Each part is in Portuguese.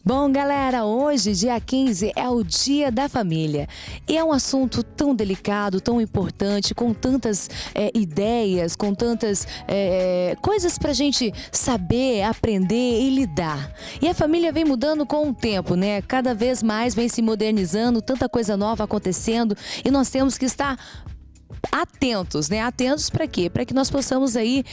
Bom, galera, hoje, dia 15, é o Dia da Família. E é um assunto tão delicado, tão importante, com tantas ideias, com tantas coisas pra gente saber, aprender e lidar. E a família vem mudando com o tempo, né? Cada vez mais vem se modernizando, tanta coisa nova acontecendo e nós temos que estar atentos, né? Atentos para quê? Para que nós possamos aí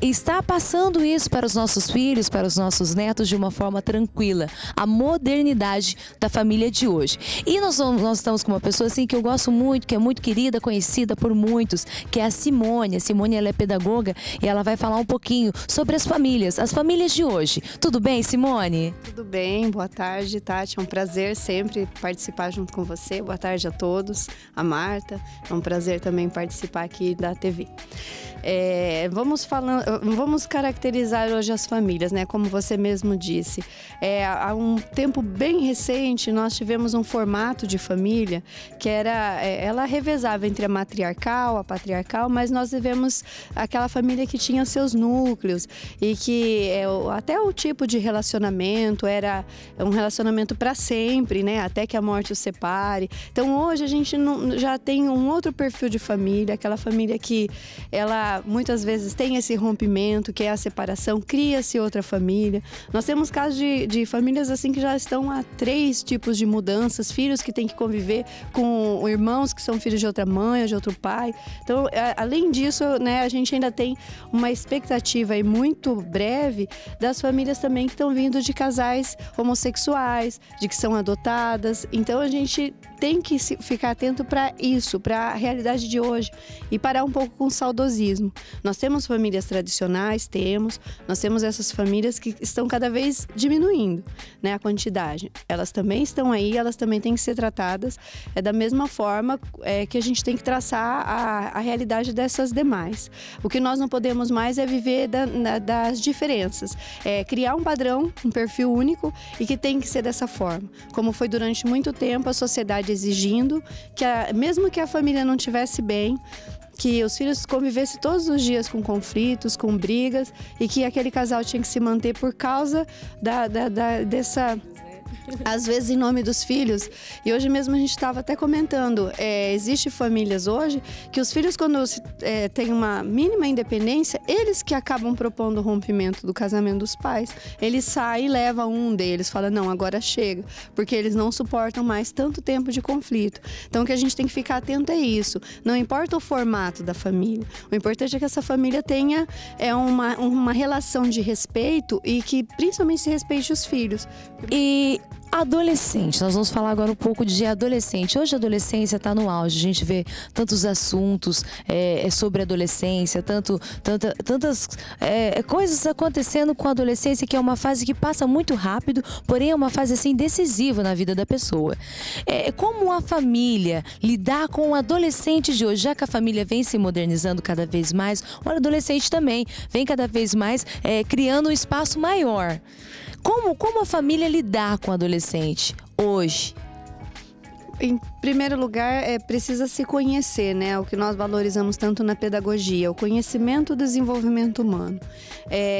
estar passando isso para os nossos filhos, para os nossos netos de uma forma tranquila. A modernidade da família de hoje. E nós estamos com uma pessoa assim que eu gosto muito, que é muito querida, conhecida por muitos, que é a Simone. A Simone, ela é pedagoga e ela vai falar um pouquinho sobre as famílias de hoje. Tudo bem, Simone? Tudo bem, boa tarde, Tati. É um prazer sempre participar junto com você. Boa tarde a todos, a Marta. É um prazer também participar aqui da TV. Vamos caracterizar hoje as famílias, né? Como você mesmo disse. Há um tempo bem recente, nós tivemos um formato de família que ela revezava entre a matriarcal, a patriarcal, mas nós vivemos aquela família que tinha seus núcleos e que até o tipo de relacionamento era um relacionamento para sempre, né? Até que a morte os separe. Então hoje a gente já tem um outro perfil de família, aquela família que ela muitas vezes tem esse rompimento, que é a separação, cria-se outra família. Nós temos casos de famílias assim que já estão há 3 tipos de mudanças, filhos que têm que conviver com irmãos que são filhos de outra mãe ou de outro pai. Então, além disso, né, a gente ainda tem uma expectativa aí muito breve das famílias também que estão vindo de casais homossexuais, de que são adotadas. Então, a gente tem que ficar atento para isso, para a realidade de hoje e parar um pouco com o saudosismo. Nós temos famílias tradicionais, nós temos essas famílias que estão cada vez diminuindo, né, a quantidade. Elas também estão aí, elas também têm que ser tratadas da mesma forma que a gente tem que traçar a realidade dessas demais. O que nós não podemos mais é viver das diferenças, criar um padrão, um perfil único e que tem que ser dessa forma. Como foi durante muito tempo a sociedade exigindo que mesmo que a família não estivesse bem, que os filhos convivessem todos os dias com conflitos, com brigas e que aquele casal tinha que se manter por causa dessa... Às vezes em nome dos filhos. E hoje mesmo a gente estava até comentando, existem famílias hoje que os filhos, quando têm uma mínima independência, eles que acabam propondo o rompimento do casamento dos pais. Eles saem e levam um deles, fala não, agora chega, porque eles não suportam mais tanto tempo de conflito. Então o que a gente tem que ficar atento é isso. Não importa o formato da família, o importante é que essa família tenha uma relação de respeito e que principalmente se respeite os filhos. E adolescente, nós vamos falar agora um pouco de adolescente. Hoje a adolescência está no auge, a gente vê tantos assuntos sobre adolescência, tantas coisas acontecendo com a adolescência, que é uma fase que passa muito rápido, porém é uma fase assim decisiva na vida da pessoa. Como a família lidar com o adolescente de hoje, já que a família vem se modernizando cada vez mais, o adolescente também vem cada vez mais criando um espaço maior. Como a família lidar com o adolescente hoje? Em primeiro lugar, precisa se conhecer, né? O que nós valorizamos tanto na pedagogia, o conhecimento do desenvolvimento humano.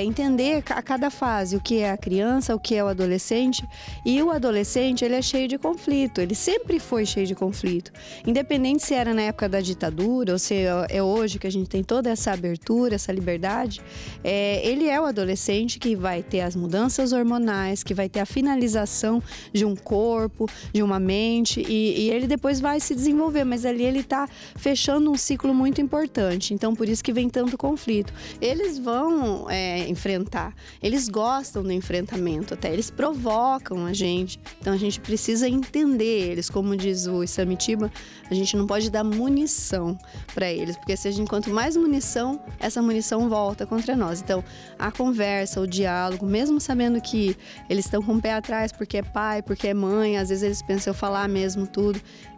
Entender a cada fase o que é a criança, o que é o adolescente. E o adolescente, ele é cheio de conflito, ele sempre foi cheio de conflito. Independente se era na época da ditadura ou se é hoje que a gente tem toda essa abertura, essa liberdade, ele é o adolescente que vai ter as mudanças hormonais, que vai ter a finalização de um corpo, de uma mente e ele depois vai se desenvolver, mas ali ele está fechando um ciclo muito importante, então por isso que vem tanto conflito. Eles vão enfrentar, eles gostam do enfrentamento até, eles provocam a gente, então a gente precisa entender eles, como diz o Isamitiba, a gente não pode dar munição para eles, porque quanto mais munição, essa munição volta contra nós. Então a conversa, o diálogo, mesmo sabendo que eles estão com o pé atrás porque é pai, porque é mãe, às vezes eles pensam eu falar mesmo tudo,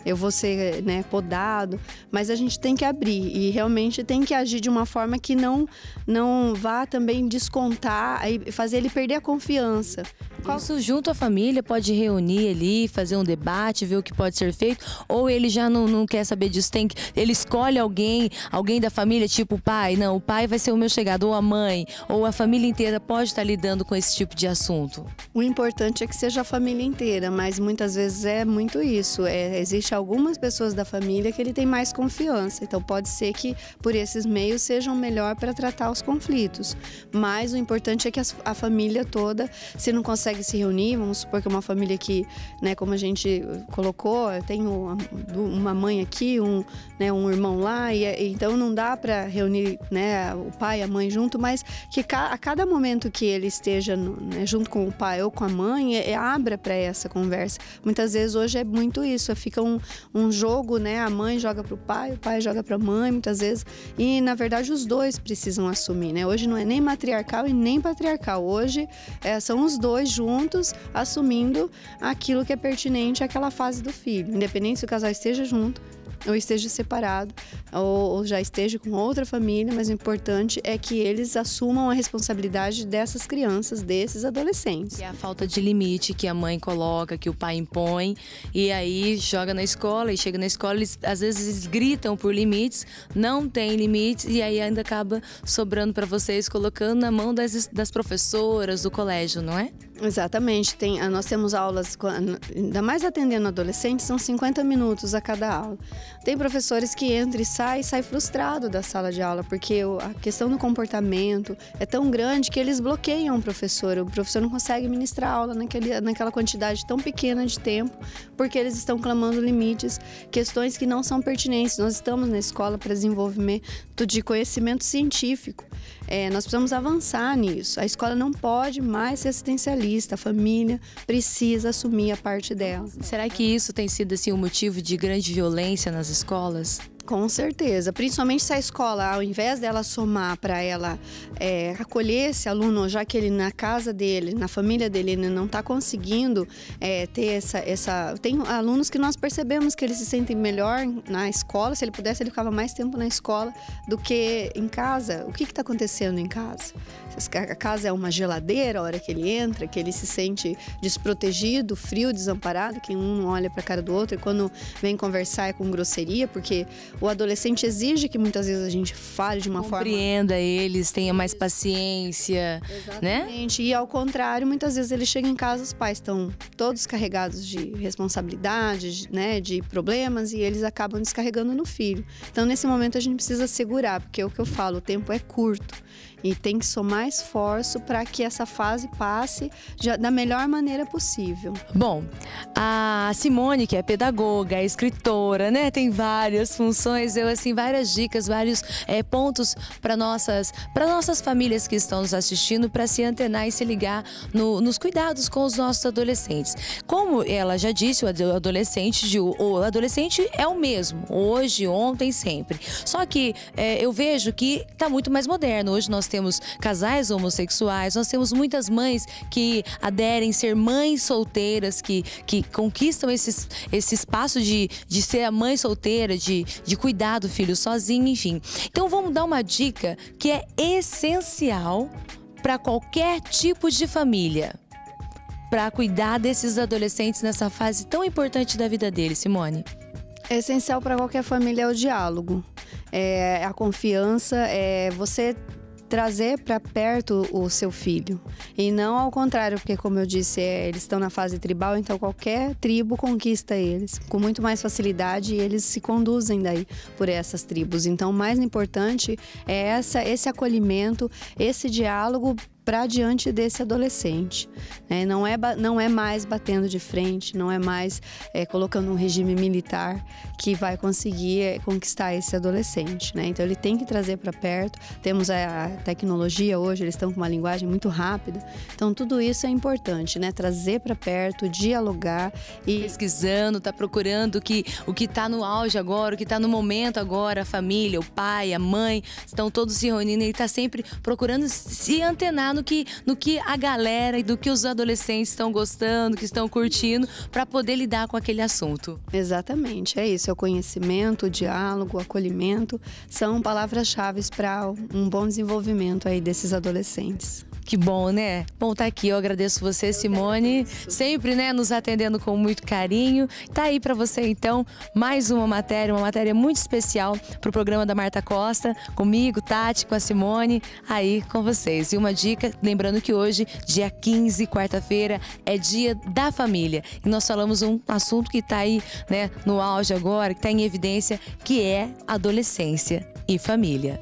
eu vou ser, né, podado, mas a gente tem que abrir e realmente tem que agir de uma forma que não vá também descontar e fazer ele perder a confiança. Isso junto à família pode reunir ali, fazer um debate, ver o que pode ser feito, ou ele já não quer saber disso, ele escolhe alguém da família, tipo o pai, não, o pai vai ser o meu chegado, ou a mãe, ou a família inteira pode estar lidando com esse tipo de assunto? O importante é que seja a família inteira, mas muitas vezes é muito isso, existe algumas pessoas da família que ele tem mais confiança, então pode ser que por esses meios sejam melhor para tratar os conflitos, mas o importante é que a família toda, se não consegue se reunir, vamos supor que é uma família que, né, como a gente colocou, eu tenho uma mãe aqui, um irmão lá, então não dá para reunir, né, o pai e a mãe junto, mas que a cada momento que ele esteja, né, junto com o pai ou com a mãe, abra para essa conversa. Muitas vezes hoje é muito isso, fica um jogo, né, a mãe joga para o pai joga para a mãe, muitas vezes, e na verdade os dois precisam assumir, né? Hoje não é nem matriarcal e nem patriarcal, hoje são os dois juntos assumindo aquilo que é pertinente àquela fase do filho, independente se o casal esteja junto ou esteja separado, ou já esteja com outra família, mas o importante é que eles assumam a responsabilidade dessas crianças, desses adolescentes. E a falta de limite que a mãe coloca, que o pai impõe, e aí joga na escola, e chega na escola, às vezes eles gritam por limites, não tem limites, e aí ainda acaba sobrando para vocês, colocando na mão das professoras do colégio, não é? Exatamente, nós temos aulas, ainda mais atendendo adolescentes, são 50 minutos a cada aula. Tem professores que entram e sai frustrado da sala de aula, porque a questão do comportamento é tão grande que eles bloqueiam o professor não consegue ministrar a aula naquela quantidade tão pequena de tempo, porque eles estão clamando limites, questões que não são pertinentes. Nós estamos na escola para desenvolvimento de conhecimento científico. Nós precisamos avançar nisso. A escola não pode mais ser assistencialista, a família precisa assumir a parte dela. Será que isso tem sido assim, um motivo de grande violência nas escolas? Com certeza, principalmente se a escola, ao invés dela somar para ela acolher esse aluno, já que ele na casa dele, na família dele, ele não está conseguindo ter essa... Tem alunos que nós percebemos que eles se sentem melhor na escola, se ele pudesse ele ficava mais tempo na escola do que em casa. O que está acontecendo em casa? A casa é uma geladeira, a hora que ele entra, que ele se sente desprotegido, frio, desamparado, que um não olha para a cara do outro, e quando vem conversar é com grosseria, porque o adolescente exige que muitas vezes a gente fale de uma forma... Compreenda eles, tenha mais paciência, Exatamente. Né? E ao contrário, muitas vezes ele chega em casa, os pais estão todos carregados de responsabilidade, né, de problemas, e eles acabam descarregando no filho. Então, nesse momento, a gente precisa segurar, porque é o que eu falo, o tempo é curto. E tem que somar esforço para que essa fase passe da melhor maneira possível. Bom, a Simone, que é pedagoga, é escritora, né? Tem várias funções, várias dicas, vários pontos para nossas famílias que estão nos assistindo para se antenar e se ligar nos cuidados com os nossos adolescentes. Como ela já disse, o adolescente é o mesmo, hoje, ontem, sempre. Só que eu vejo que está muito mais moderno. Hoje nós temos casais homossexuais, nós temos muitas mães que aderem a ser mães solteiras, que conquistam esse espaço de ser a mãe solteira, de cuidar do filho sozinho, enfim. Então vamos dar uma dica que é essencial para qualquer tipo de família, para cuidar desses adolescentes nessa fase tão importante da vida deles, Simone. É essencial para qualquer família o diálogo, a confiança, você trazer para perto o seu filho e não ao contrário, porque como eu disse, eles estão na fase tribal, então qualquer tribo conquista eles com muito mais facilidade e eles se conduzem daí por essas tribos. Então o mais importante é esse acolhimento, esse diálogo para diante desse adolescente, né? Não é mais batendo de frente, não é mais colocando um regime militar que vai conseguir conquistar esse adolescente, né? Então ele tem que trazer para perto. Temos a tecnologia hoje, eles estão com uma linguagem muito rápida, então tudo isso é importante, né? Trazer para perto, dialogar e pesquisando, tá procurando o que tá no auge agora, o que tá no momento agora, a família, o pai, a mãe, estão todos se reunindo e tá sempre procurando se antenar no que a galera e do que os adolescentes estão gostando, que estão curtindo, para poder lidar com aquele assunto. Exatamente, é isso. É o conhecimento, o diálogo, o acolhimento, são palavras-chave para um bom desenvolvimento aí desses adolescentes. Que bom, né? Bom, tá aqui. Eu agradeço você, Simone, sempre, né, nos atendendo com muito carinho. Tá aí pra você, então, mais uma matéria muito especial pro programa da Marta Costa, comigo, Tati, com a Simone, aí com vocês. E uma dica, lembrando que hoje, dia 15, quarta-feira, é dia da família. E nós falamos um assunto que tá aí, né, no auge agora, que tá em evidência, que é adolescência e família.